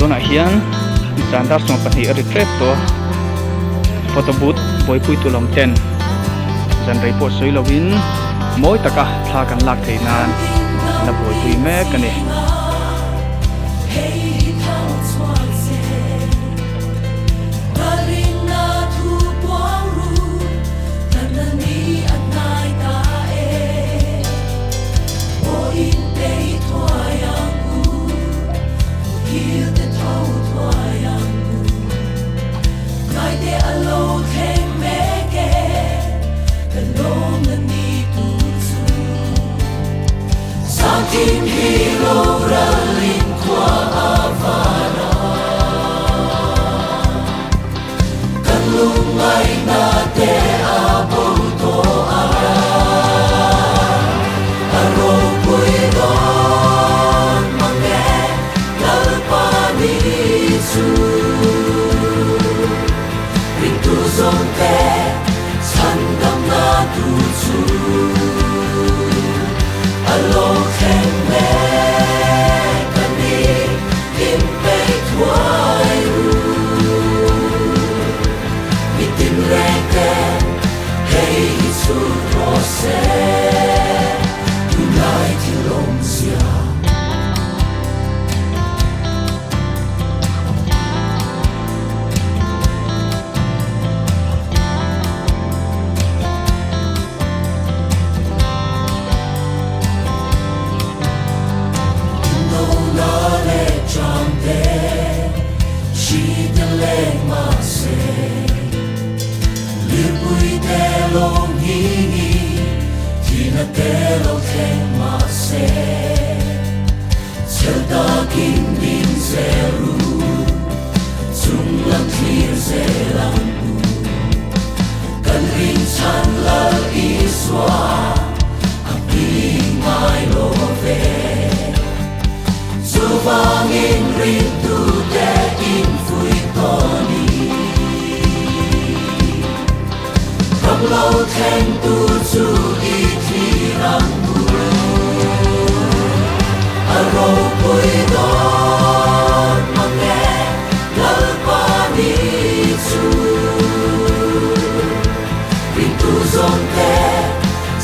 zona hian zandar song pahnih a reflect to photo booth boy pui tu lom ten zan rei po soi lovin moi taka thla kan lak thei nan na boy pui me kani Team hero rallying qua Havana kan lumay na te abuto ara aro puidon mange kalpanisu rintu zonte sandam na tuzu alo Vangin rindu de infuitoni Kamlau ten tu zu itirang buru Aro puidon mange lalpani su Rindu zonte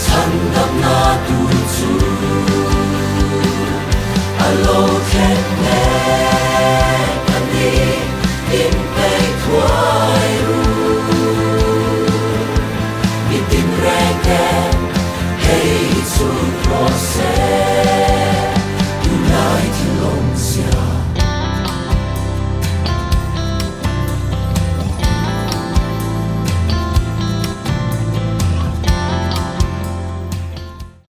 sandam na tu zu Alo kenne kani impe kwairu Itim reke hei su cross